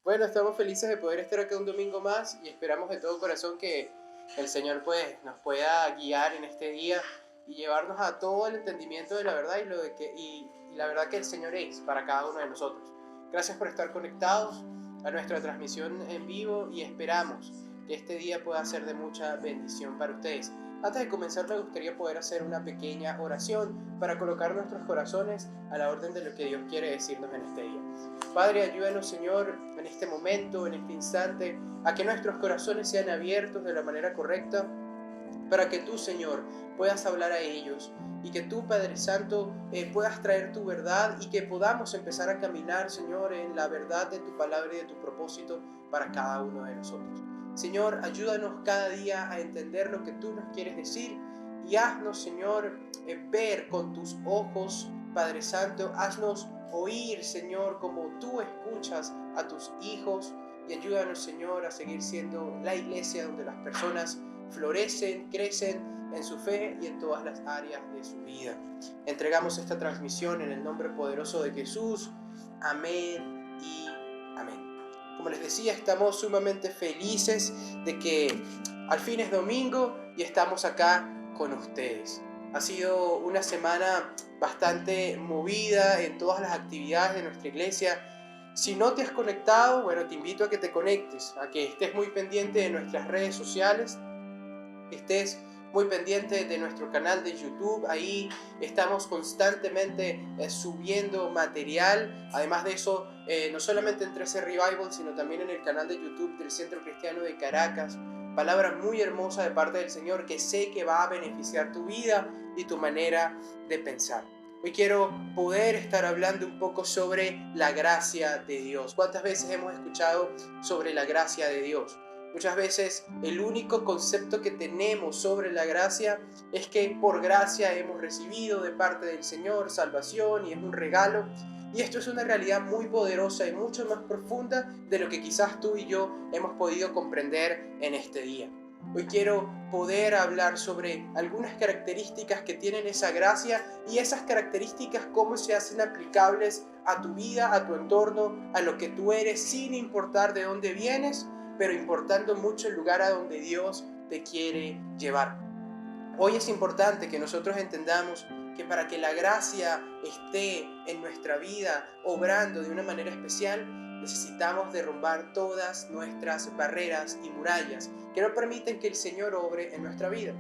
Bueno, estamos felices de poder estar acá un domingo más y esperamos de todo corazón que el Señor pues nos pueda guiar en este día y llevarnos a todo el entendimiento de la verdad y la verdad que el Señor es para cada uno de nosotros. Gracias por estar conectados a nuestra transmisión en vivo y esperamos que este día pueda ser de mucha bendición para ustedes. Antes de comenzar me gustaría poder hacer una pequeña oración para colocar nuestros corazones a la orden de lo que Dios quiere decirnos en este día. Padre, ayúdanos, Señor, en este momento, en este instante, a que nuestros corazones sean abiertos de la manera correcta, para que tú, Señor, puedas hablar a ellos y que tú, Padre Santo, puedas traer tu verdad y que podamos empezar a caminar, Señor, en la verdad de tu palabra y de tu propósito para cada uno de nosotros. Señor, ayúdanos cada día a entender lo que tú nos quieres decir y haznos, Señor, ver con tus ojos, Padre Santo, haznos oír, Señor, como tú escuchas a tus hijos y ayúdanos, Señor, a seguir siendo la iglesia donde las personas florecen, crecen en su fe y en todas las áreas de su vida. Entregamos esta transmisión en el nombre poderoso de Jesús. Amén y amén. Como les decía, estamos sumamente felices de que al fin es domingo y estamos acá con ustedes. Ha sido una semana bastante movida en todas las actividades de nuestra iglesia. Si no te has conectado, bueno, te invito a que te conectes, a que estés muy pendiente de nuestras redes sociales, estés muy pendiente de nuestro canal de YouTube. Ahí estamos constantemente subiendo material. Además de eso, no solamente en 13 Revival, sino también en el canal de YouTube del Centro Cristiano de Caracas. Palabras muy hermosas de parte del Señor que sé que va a beneficiar tu vida y tu manera de pensar. Hoy quiero poder estar hablando un poco sobre la gracia de Dios. ¿Cuántas veces hemos escuchado sobre la gracia de Dios? Muchas veces el único concepto que tenemos sobre la gracia es que por gracia hemos recibido de parte del Señor salvación y es un regalo. Y esto es una realidad muy poderosa y mucho más profunda de lo que quizás tú y yo hemos podido comprender en este día. Hoy quiero poder hablar sobre algunas características que tienen esa gracia y esas características cómo se hacen aplicables a tu vida, a tu entorno, a lo que tú eres, sin importar de dónde vienes, pero importando mucho el lugar a donde Dios te quiere llevar. Hoy es importante que nosotros entendamos que para que la gracia esté en nuestra vida obrando de una manera especial, necesitamos derrumbar todas nuestras barreras y murallas que no permiten que el Señor obre en nuestra vida.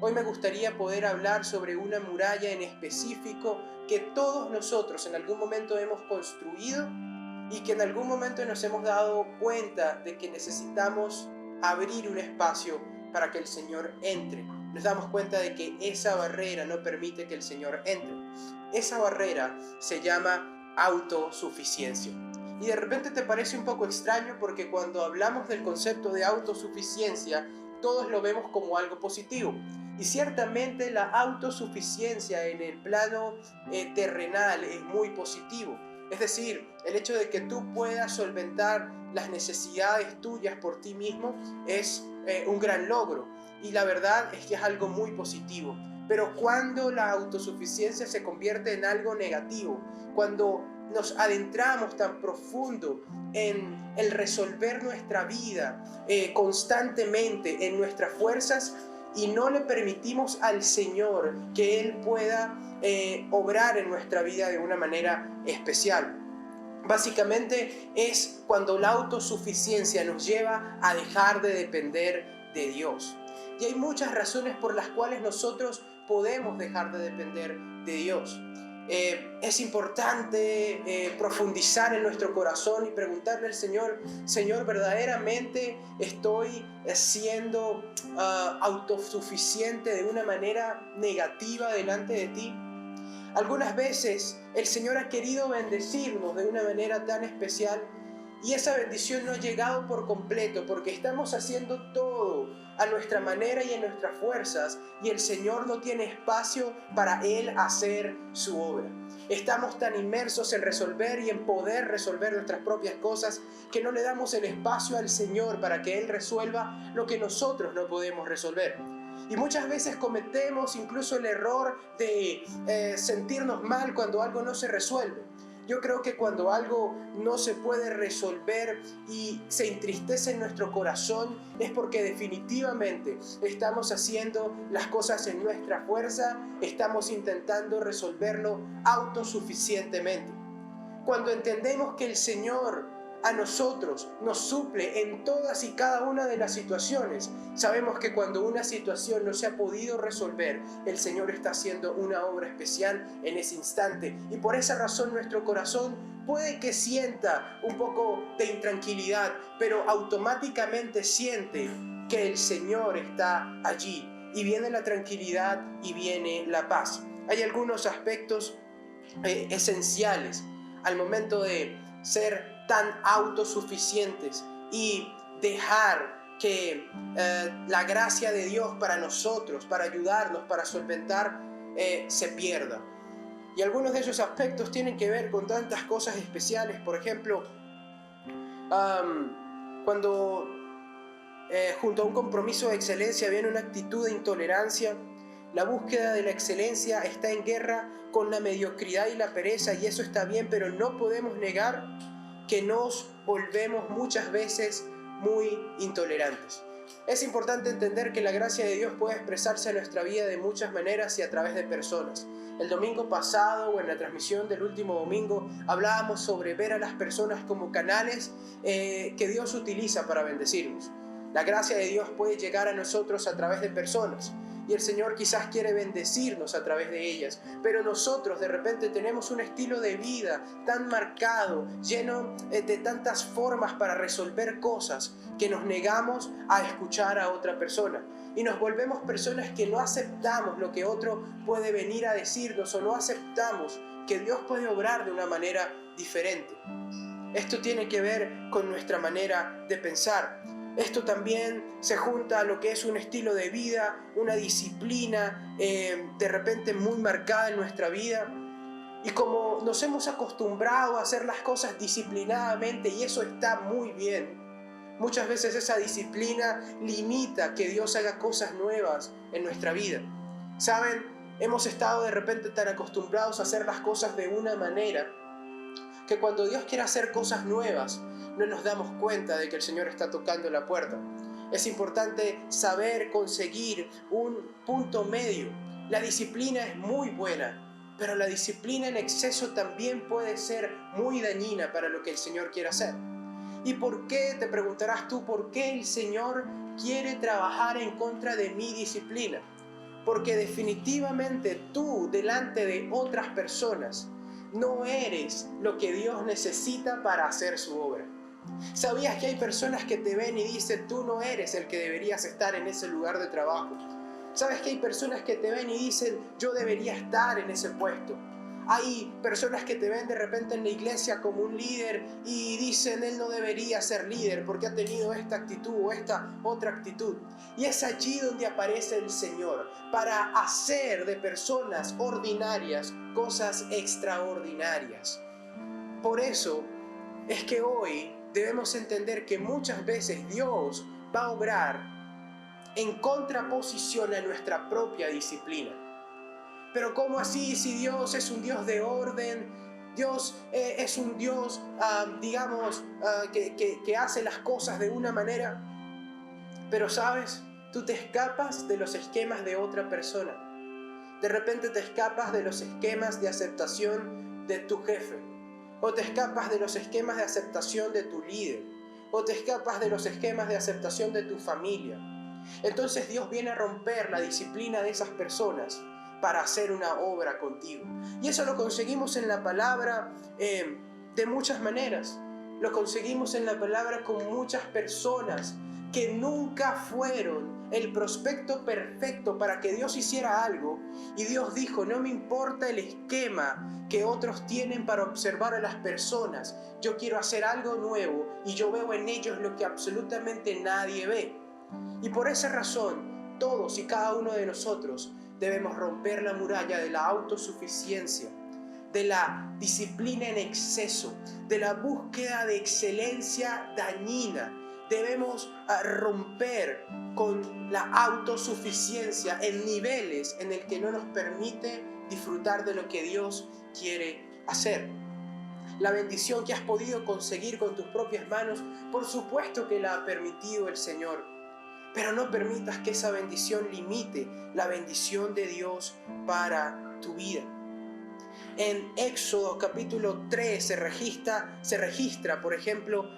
Hoy me gustaría poder hablar sobre una muralla en específico que todos nosotros en algún momento hemos construido y que en algún momento nos hemos dado cuenta de que necesitamos abrir un espacio para que el Señor entre. Nos damos cuenta de que esa barrera no permite que el Señor entre. Esa barrera se llama autosuficiencia. Y de repente te parece un poco extraño porque cuando hablamos del concepto de autosuficiencia, todos lo vemos como algo positivo. Y ciertamente la autosuficiencia en el plano terrenal es muy positivo. Es decir, el hecho de que tú puedas solventar las necesidades tuyas por ti mismo es un gran logro. Y la verdad es que es algo muy positivo. Pero cuando la autosuficiencia se convierte en algo negativo, cuando nos adentramos tan profundo en el resolver nuestra vida constantemente en nuestras fuerzas y no le permitimos al Señor que Él pueda obrar en nuestra vida de una manera especial. Básicamente es cuando la autosuficiencia nos lleva a dejar de depender de Dios. Y hay muchas razones por las cuales nosotros podemos dejar de depender de Dios. Es importante profundizar en nuestro corazón y preguntarle al Señor: Señor, ¿verdaderamente estoy siendo autosuficiente de una manera negativa delante de ti? Algunas veces el Señor ha querido bendecirnos de una manera tan especial y esa bendición no ha llegado por completo porque estamos haciendo todo a nuestra manera y en nuestras fuerzas y el Señor no tiene espacio para Él hacer su obra. Estamos tan inmersos en resolver y en poder resolver nuestras propias cosas que no le damos el espacio al Señor para que Él resuelva lo que nosotros no podemos resolver. Y muchas veces cometemos incluso el error de sentirnos mal cuando algo no se resuelve. Yo creo que cuando algo no se puede resolver y se entristece en nuestro corazón, es porque definitivamente estamos haciendo las cosas en nuestra fuerza, estamos intentando resolverlo autosuficientemente. Cuando entendemos que el Señor a nosotros nos suple en todas y cada una de las situaciones, sabemos que cuando una situación no se ha podido resolver, el Señor está haciendo una obra especial en ese instante, y por esa razón nuestro corazón puede que sienta un poco de intranquilidad, pero automáticamente siente que el Señor está allí, y viene la tranquilidad y viene la paz. Hay algunos aspectos esenciales al momento de ser tan autosuficientes y dejar que la gracia de Dios para nosotros, para ayudarnos, para solventar, se pierda. Y algunos de esos aspectos tienen que ver con tantas cosas especiales. Por ejemplo, cuando junto a un compromiso de excelencia viene una actitud de intolerancia, la búsqueda de la excelencia está en guerra con la mediocridad y la pereza, y eso está bien, pero no podemos negar que nos volvemos muchas veces muy intolerantes. Es importante entender que la gracia de Dios puede expresarse en nuestra vida de muchas maneras y a través de personas. El domingo pasado, o en la transmisión del último domingo, hablábamos sobre ver a las personas como canales que Dios utiliza para bendecirnos. La gracia de Dios puede llegar a nosotros a través de personas, y el Señor quizás quiere bendecirnos a través de ellas, pero nosotros de repente tenemos un estilo de vida tan marcado, lleno de tantas formas para resolver cosas, que nos negamos a escuchar a otra persona y nos volvemos personas que no aceptamos lo que otro puede venir a decirnos, o no aceptamos que Dios puede obrar de una manera diferente. Esto tiene que ver con nuestra manera de pensar. Esto también se junta a lo que es un estilo de vida, una disciplina de repente muy marcada en nuestra vida. Y como nos hemos acostumbrado a hacer las cosas disciplinadamente, y eso está muy bien, muchas veces esa disciplina limita que Dios haga cosas nuevas en nuestra vida. ¿Saben? Hemos estado de repente tan acostumbrados a hacer las cosas de una manera que cuando Dios quiere hacer cosas nuevas, no nos damos cuenta de que el Señor está tocando la puerta. Es importante saber conseguir un punto medio. La disciplina es muy buena, pero la disciplina en exceso también puede ser muy dañina para lo que el Señor quiere hacer. ¿Y por qué? Te preguntarás tú, ¿por qué el Señor quiere trabajar en contra de mi disciplina? Porque definitivamente tú, delante de otras personas, no eres lo que Dios necesita para hacer su obra. ¿Sabías que hay personas que te ven y dicen, tú no eres el que deberías estar en ese lugar de trabajo? ¿Sabes que hay personas que te ven y dicen, yo debería estar en ese puesto? Hay personas que te ven de repente en la iglesia como un líder y dicen, él no debería ser líder porque ha tenido esta actitud o esta otra actitud. Y es allí donde aparece el Señor para hacer de personas ordinarias cosas extraordinarias. Por eso es que hoy debemos entender que muchas veces Dios va a obrar en contraposición a nuestra propia disciplina. Pero ¿cómo así si Dios es un Dios de orden? Dios es un Dios, que hace las cosas de una manera. Pero ¿sabes? Tú te escapas de los esquemas de otra persona. De repente te escapas de los esquemas de aceptación de tu jefe. O te escapas de los esquemas de aceptación de tu líder. O te escapas de los esquemas de aceptación de tu familia. Entonces Dios viene a romper la disciplina de esas personas para hacer una obra contigo. Y eso lo conseguimos en la palabra de muchas maneras. Lo conseguimos en la palabra con muchas personas que nunca fueron el prospecto perfecto para que Dios hiciera algo. Y Dios dijo, no me importa el esquema que otros tienen para observar a las personas. Yo quiero hacer algo nuevo y yo veo en ellos lo que absolutamente nadie ve. Y por esa razón, todos y cada uno de nosotros debemos romper la muralla de la autosuficiencia, de la disciplina en exceso, de la búsqueda de excelencia dañina. Debemos romper con la autosuficiencia en niveles en el que no nos permite disfrutar de lo que Dios quiere hacer. La bendición que has podido conseguir con tus propias manos, por supuesto que la ha permitido el Señor. Pero no permitas que esa bendición limite la bendición de Dios para tu vida. En Éxodo capítulo 3 se registra, por ejemplo,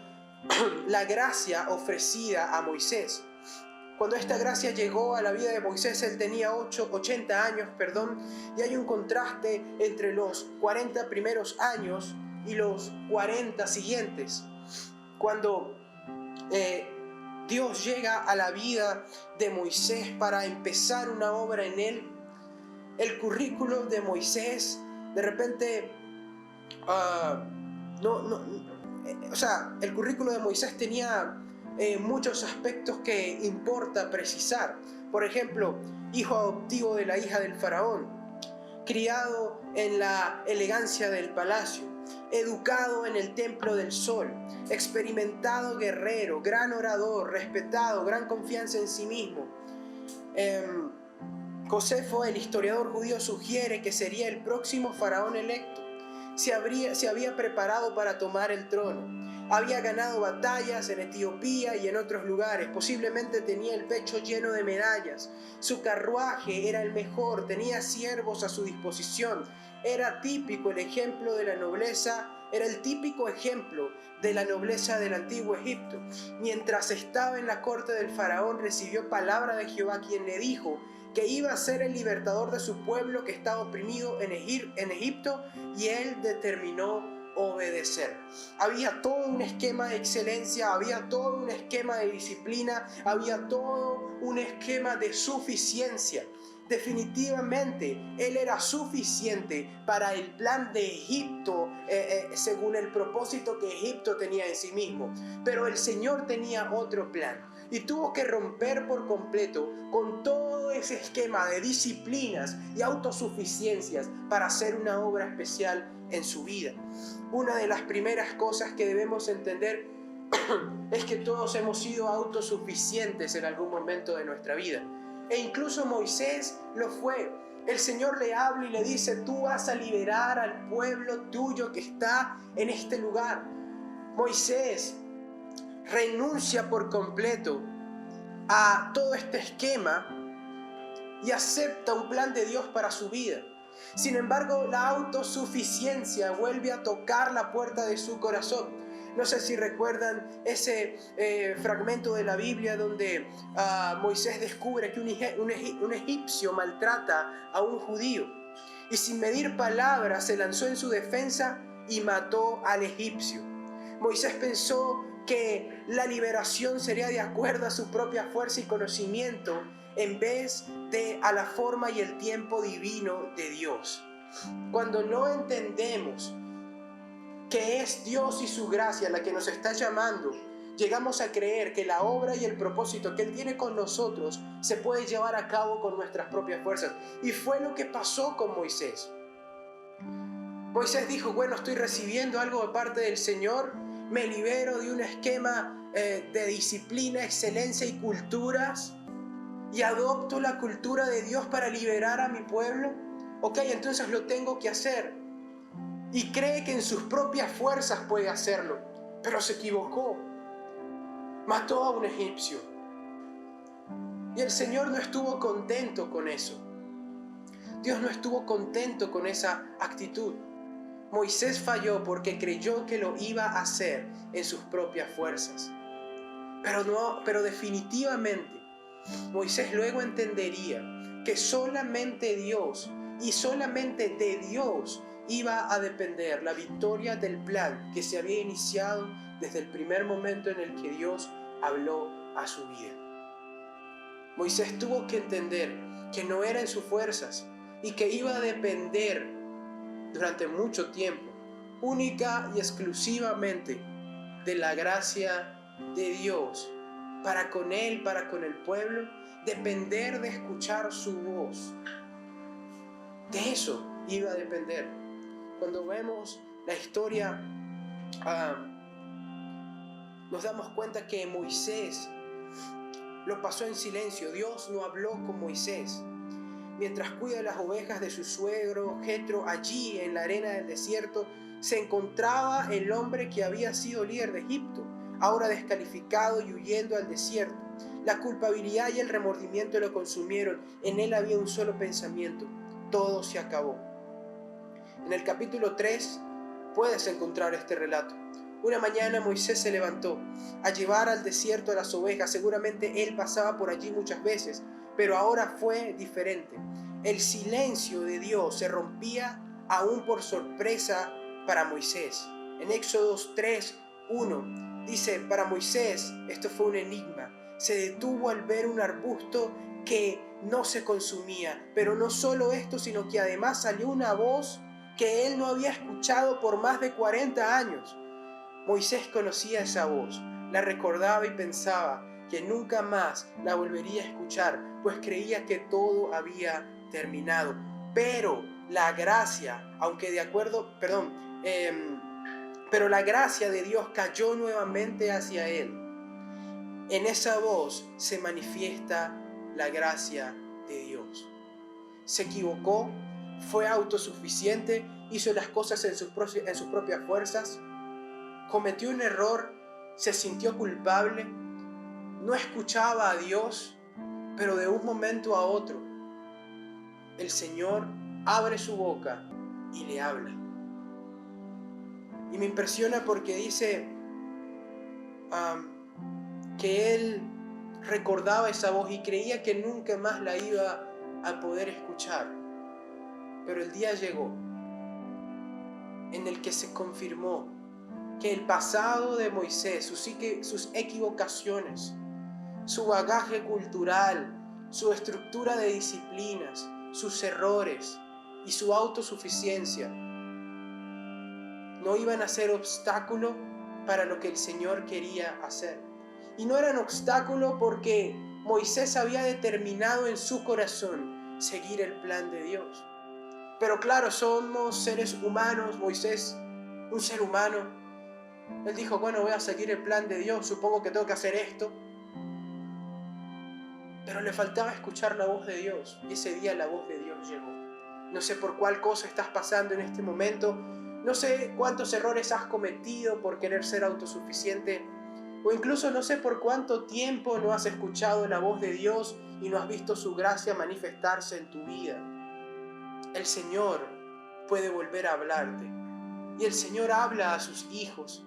la gracia ofrecida a Moisés. Cuando esta gracia llegó a la vida de Moisés, él tenía 80 años, y hay un contraste entre los 40 primeros años y los 40 siguientes. Cuando Dios llega a la vida de Moisés para empezar una obra en él, el currículo de Moisés de repente el currículo de Moisés tenía muchos aspectos que importa precisar. Por ejemplo, hijo adoptivo de la hija del faraón, criado en la elegancia del palacio, educado en el templo del sol, experimentado guerrero, gran orador, respetado, gran confianza en sí mismo. Josefo, el historiador judío, sugiere que sería el próximo faraón electo. Se había preparado para tomar el trono. Había ganado batallas en Etiopía y en otros lugares. Posiblemente tenía el pecho lleno de medallas. Su carruaje era el mejor. Tenía siervos a su disposición. Era típico el ejemplo de la nobleza. Era el típico ejemplo de la nobleza del antiguo Egipto. Mientras estaba en la corte del faraón, recibió palabra de Jehová, quien le dijo que iba a ser el libertador de su pueblo que estaba oprimido en Egipto, y él determinó obedecer. Había todo un esquema de excelencia, había todo un esquema de disciplina, había todo un esquema de suficiencia. Definitivamente él era suficiente para el plan de Egipto, según el propósito que Egipto tenía en sí mismo. Pero el Señor tenía otro plan y tuvo que romper por completo con todo ese esquema de disciplinas y autosuficiencias para hacer una obra especial en su vida. Una de las primeras cosas que debemos entender es que todos hemos sido autosuficientes en algún momento de nuestra vida. E incluso Moisés lo fue. El Señor le habla y le dice: tú vas a liberar al pueblo tuyo que está en este lugar. Moisés renuncia por completo a todo este esquema y acepta un plan de Dios para su vida. Sin embargo, la autosuficiencia vuelve a tocar la puerta de su corazón. No sé si recuerdan ese fragmento de la Biblia donde Moisés descubre que un egipcio maltrata a un judío, y sin medir palabras se lanzó en su defensa y mató al egipcio. Moisés pensó que la liberación sería de acuerdo a su propia fuerza y conocimiento, en vez de a la forma y el tiempo divino de Dios. Cuando no entendemos que es Dios y su gracia la que nos está llamando, llegamos a creer que la obra y el propósito que Él tiene con nosotros se puede llevar a cabo con nuestras propias fuerzas. Y fue lo que pasó con Moisés. Moisés dijo: bueno, estoy recibiendo algo de parte del Señor, me libero de un esquema de disciplina, excelencia y culturas, y adopto la cultura de Dios para liberar a mi pueblo. Ok, entonces lo tengo que hacer. Y cree que en sus propias fuerzas puede hacerlo, pero se equivocó. Mató a un egipcio. Y el Señor no estuvo contento con eso. Dios no estuvo contento con esa actitud. Moisés falló porque creyó que lo iba a hacer en sus propias fuerzas. Pero definitivamente Moisés luego entendería que solamente Dios y solamente de Dios iba a depender la victoria del plan que se había iniciado desde el primer momento en el que Dios habló a su vida. Moisés tuvo que entender que no era en sus fuerzas y que iba a depender durante mucho tiempo, única y exclusivamente, de la gracia de Dios para con él, para con el pueblo, depender de escuchar su voz. De eso iba a depender. Cuando vemos la historia, nos damos cuenta que Moisés lo pasó en silencio. Dios no habló con Moisés. Mientras cuida las ovejas de su suegro Jetro allí en la arena del desierto, se encontraba el hombre que había sido líder de Egipto, ahora descalificado y huyendo al desierto. La culpabilidad y el remordimiento lo consumieron. En él había un solo pensamiento: todo se acabó. En el capítulo 3 puedes encontrar este relato. Una mañana Moisés se levantó a llevar al desierto a las ovejas. Seguramente él pasaba por allí muchas veces, pero ahora fue diferente. El silencio de Dios se rompía aún por sorpresa para Moisés. En Éxodo 3:1 dice: para Moisés esto fue un enigma. Se detuvo al ver un arbusto que no se consumía. Pero no solo esto, sino que además salió una voz que él no había escuchado por más de 40 años. Moisés conocía esa voz, la recordaba y pensaba que nunca más la volvería a escuchar, pues creía que todo había terminado. Pero la gracia, pero la gracia de Dios cayó nuevamente hacia él. En esa voz se manifiesta la gracia de Dios. Se equivocó, fue autosuficiente, hizo las cosas en sus propias fuerzas, cometió un error, se sintió culpable, no escuchaba a Dios, pero de un momento a otro, el Señor abre su boca y le habla. Y me impresiona porque dice que él recordaba esa voz y creía que nunca más la iba a poder escuchar. Pero el día llegó en el que se confirmó que el pasado de Moisés, sus equivocaciones, su bagaje cultural, su estructura de disciplinas, sus errores y su autosuficiencia no iban a ser obstáculo para lo que el Señor quería hacer. Y no eran obstáculo porque Moisés había determinado en su corazón seguir el plan de Dios. Pero claro, somos seres humanos. Moisés, un ser humano, él dijo: bueno, voy a seguir el plan de Dios, supongo que tengo que hacer esto. Pero le faltaba escuchar la voz de Dios, y ese día la voz de Dios llegó. No sé por cuál cosa estás pasando en este momento, no sé cuántos errores has cometido por querer ser autosuficiente, o incluso no sé por cuánto tiempo no has escuchado la voz de Dios y no has visto su gracia manifestarse en tu vida. El Señor puede volver a hablarte, y el Señor habla a sus hijos.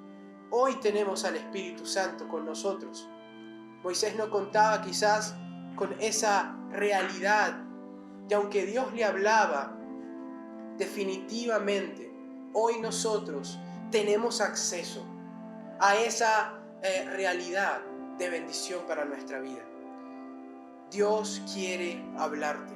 Hoy tenemos al Espíritu Santo con nosotros. Moisés no contaba quizás con esa realidad, y aunque Dios le hablaba, definitivamente hoy nosotros tenemos acceso a esa realidad de bendición para nuestra vida. Dios quiere hablarte,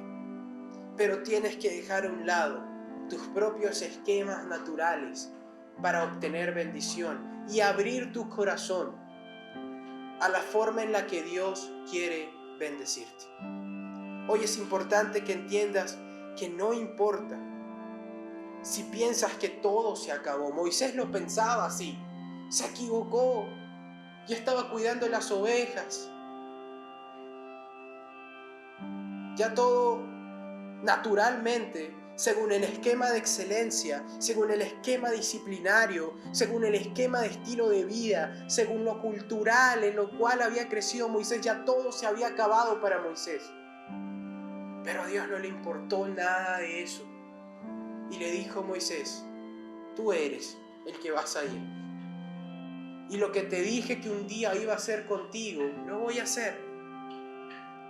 pero tienes que dejar a un lado tus propios esquemas naturales para obtener bendición y abrir tu corazón a la forma en la que Dios quiere bendecirte. Hoy es importante que entiendas que no importa si piensas que todo se acabó. Moisés lo pensaba así, se equivocó, ya estaba cuidando las ovejas, ya todo naturalmente, según el esquema de excelencia, según el esquema disciplinario, según el esquema de estilo de vida, según lo cultural en lo cual había crecido Moisés, ya todo se había acabado para Moisés. Pero a Dios no le importó nada de eso. Y le dijo: Moisés, tú eres el que vas a ir. Y lo que te dije que un día iba a hacer contigo, lo voy a hacer.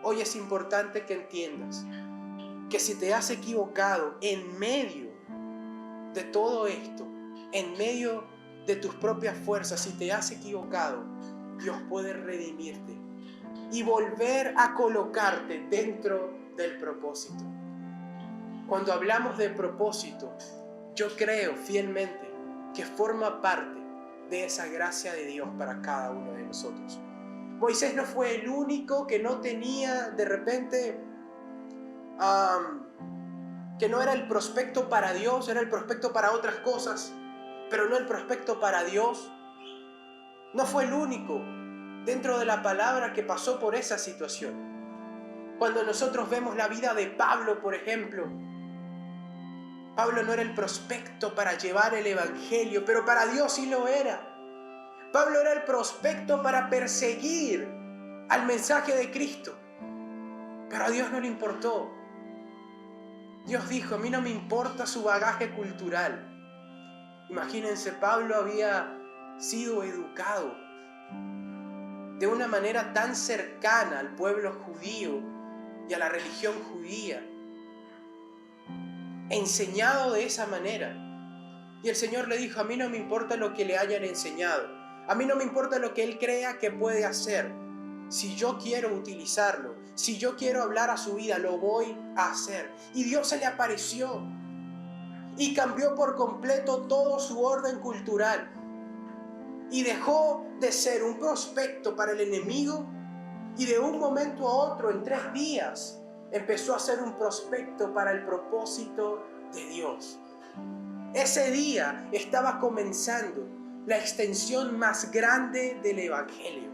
Hoy es importante que entiendas que si te has equivocado en medio de todo esto, en medio de tus propias fuerzas, si te has equivocado, Dios puede redimirte y volver a colocarte dentro del propósito. Cuando hablamos de propósito, yo creo fielmente que forma parte de esa gracia de Dios para cada uno de nosotros. Moisés no fue el único que no tenía de repente que no era el prospecto para Dios, era el prospecto para otras cosas, pero no el prospecto para Dios. No fue el único dentro de la palabra que pasó por esa situación. Cuando nosotros vemos la vida de Pablo, por ejemplo, Pablo no era el prospecto para llevar el evangelio, pero para Dios sí lo era. Pablo era el prospecto para perseguir al mensaje de Cristo, pero a Dios no le importó. Dios dijo: a mí no me importa su bagaje cultural. Imagínense, Pablo había sido educado de una manera tan cercana al pueblo judío y a la religión judía, enseñado de esa manera. Y el Señor le dijo: a mí no me importa lo que le hayan enseñado, a mí no me importa lo que él crea que puede hacer. Si yo quiero utilizarlo, si yo quiero hablar a su vida, lo voy a hacer. Y Dios se le apareció y cambió por completo todo su orden cultural. Y dejó de ser un prospecto para el enemigo, y de un momento a otro, en 3 días, empezó a ser un prospecto para el propósito de Dios. Ese día estaba comenzando la extensión más grande del evangelio.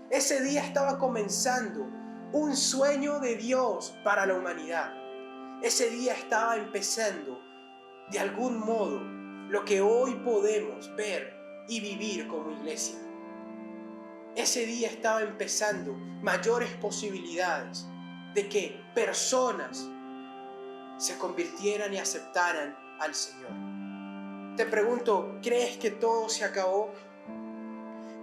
Ese día estaba comenzando un sueño de Dios para la humanidad. Ese día estaba empezando, de algún modo, lo que hoy podemos ver y vivir como iglesia. Ese día estaba empezando mayores posibilidades de que personas se convirtieran y aceptaran al Señor. Te pregunto, ¿crees que todo se acabó?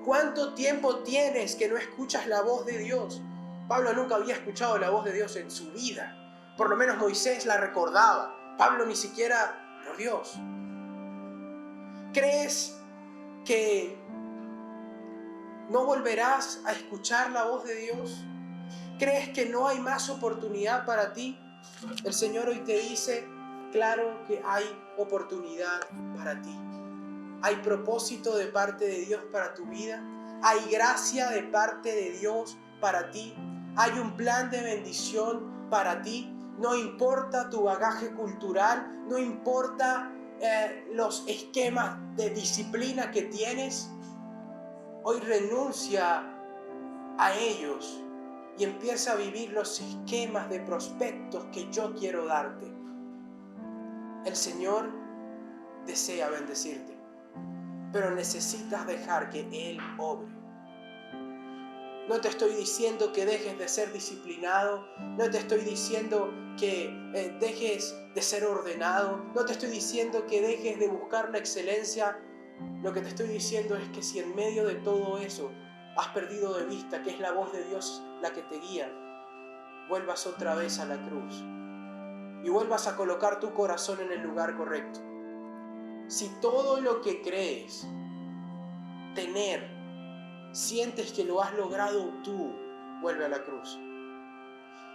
¿Cuánto tiempo tienes que no escuchas la voz de Dios? Pablo nunca había escuchado la voz de Dios en su vida. Por lo menos Moisés la recordaba. Pablo ni siquiera, por Dios. ¿Crees que no volverás a escuchar la voz de Dios? ¿Crees que no hay más oportunidad para ti? El Señor hoy te dice: claro que hay oportunidad para ti. Hay propósito de parte de Dios para tu vida. Hay gracia de parte de Dios para ti. Hay un plan de bendición para ti. No importa tu bagaje cultural, no importa los esquemas de disciplina que tienes. Hoy renuncia a ellos y empieza a vivir los esquemas de prospectos que yo quiero darte. El Señor desea bendecirte, pero necesitas dejar que Él obre. No te estoy diciendo que dejes de ser disciplinado, no te estoy diciendo que dejes de ser ordenado, no te estoy diciendo que dejes de buscar la excelencia. Lo que te estoy diciendo es que si en medio de todo eso has perdido de vista que es la voz de Dios la que te guía, vuelvas otra vez a la cruz y vuelvas a colocar tu corazón en el lugar correcto. Si todo lo que crees tener, sientes que lo has logrado tú, vuelve a la cruz.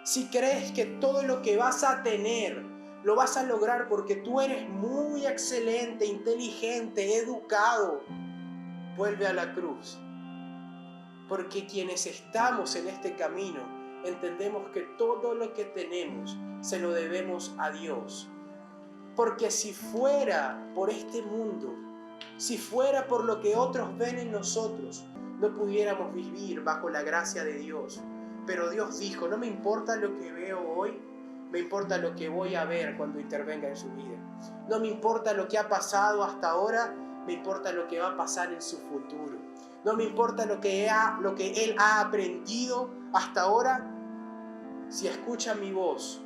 Si crees que todo lo que vas a tener lo vas a lograr porque tú eres muy excelente, inteligente, educado, vuelve a la cruz. Porque quienes estamos en este camino entendemos que todo lo que tenemos se lo debemos a Dios. Porque si fuera por este mundo, si fuera por lo que otros ven en nosotros, no pudiéramos vivir bajo la gracia de Dios. Pero Dios dijo: no me importa lo que veo hoy, me importa lo que voy a ver cuando intervenga en su vida. No me importa lo que ha pasado hasta ahora, me importa lo que va a pasar en su futuro. No me importa lo que Él ha aprendido hasta ahora. Si escucha mi voz,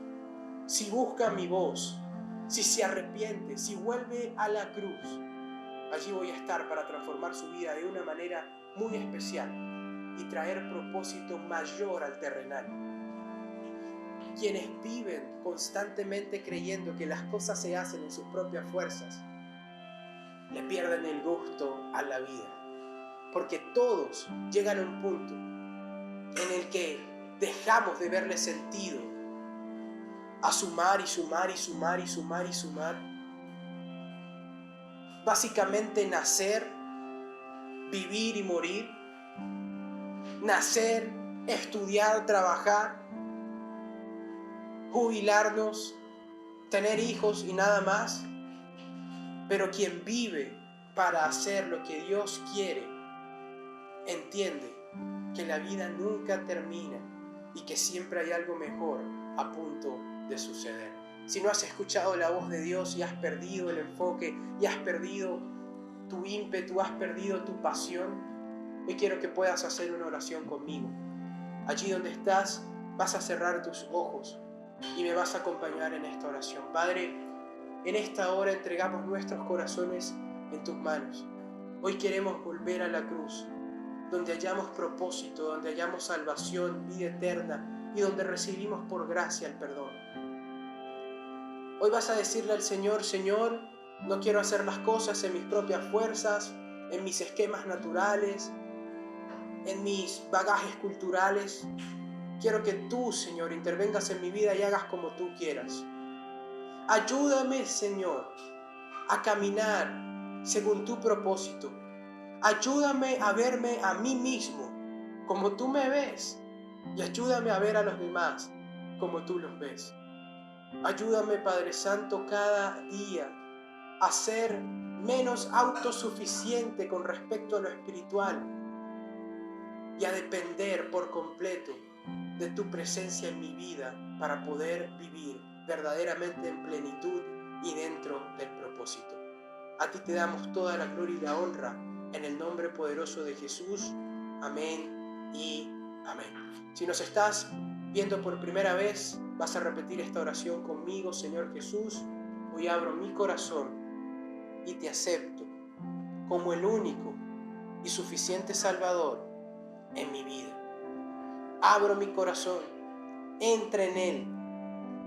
si busca mi voz, si se arrepiente, si vuelve a la cruz, allí voy a estar para transformar su vida de una manera muy especial y traer propósito mayor al terrenal. Quienes viven constantemente creyendo que las cosas se hacen en sus propias fuerzas, le pierden el gusto a la vida. Porque todos llegan a un punto en el que dejamos de verle sentido a sumar y sumar y sumar y sumar y sumar. Básicamente nacer, vivir y morir. Nacer, estudiar, trabajar, jubilarnos, tener hijos y nada más. Pero quien vive para hacer lo que Dios quiere, entiende que la vida nunca termina y que siempre hay algo mejor a punto de suceder. Si no has escuchado la voz de Dios y has perdido el enfoque y has perdido tu ímpetu, has perdido tu pasión, hoy quiero que puedas hacer una oración conmigo. Allí donde estás, vas a cerrar tus ojos y me vas a acompañar en esta oración. Padre, en esta hora entregamos nuestros corazones en tus manos. Hoy queremos volver a la cruz, donde hallamos propósito, donde hallamos salvación, vida eterna y donde recibimos por gracia el perdón. Hoy vas a decirle al Señor: Señor, no quiero hacer las cosas en mis propias fuerzas, en mis esquemas naturales, en mis bagajes culturales. Quiero que tú, Señor, intervengas en mi vida y hagas como tú quieras. Ayúdame, Señor, a caminar según tu propósito. Ayúdame a verme a mí mismo como tú me ves y ayúdame a ver a los demás como tú los ves. Ayúdame, Padre Santo, cada día a ser menos autosuficiente con respecto a lo espiritual y a depender por completo de tu presencia en mi vida para poder vivir verdaderamente en plenitud y dentro del propósito. A ti te damos toda la gloria y la honra en el nombre poderoso de Jesús. Amén y amén. Si nos estás viendo por primera vez, vas a repetir esta oración conmigo. Señor Jesús, hoy abro mi corazón y te acepto como el único y suficiente Salvador en mi vida. Abro mi corazón, entra en él,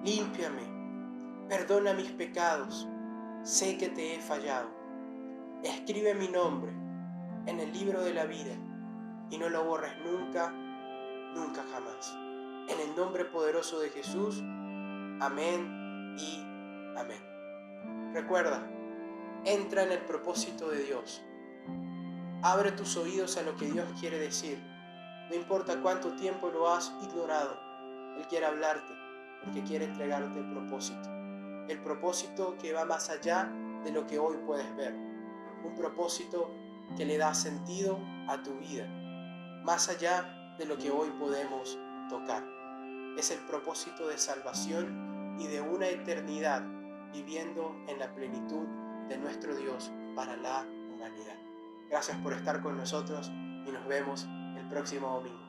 límpiame, perdona mis pecados, sé que te he fallado. Escribe mi nombre en el libro de la vida y no lo borres nunca, nunca jamás. En el nombre poderoso de Jesús, amén y amén. Recuerda, entra en el propósito de Dios. Abre tus oídos a lo que Dios quiere decir. No importa cuánto tiempo lo has ignorado, Él quiere hablarte porque quiere entregarte el propósito. El propósito que va más allá de lo que hoy puedes ver. Un propósito que le da sentido a tu vida, más allá de lo que hoy podemos tocar. Es el propósito de salvación y de una eternidad viviendo en la plenitud de nuestro Dios para la humanidad. Gracias por estar con nosotros y nos vemos el próximo domingo.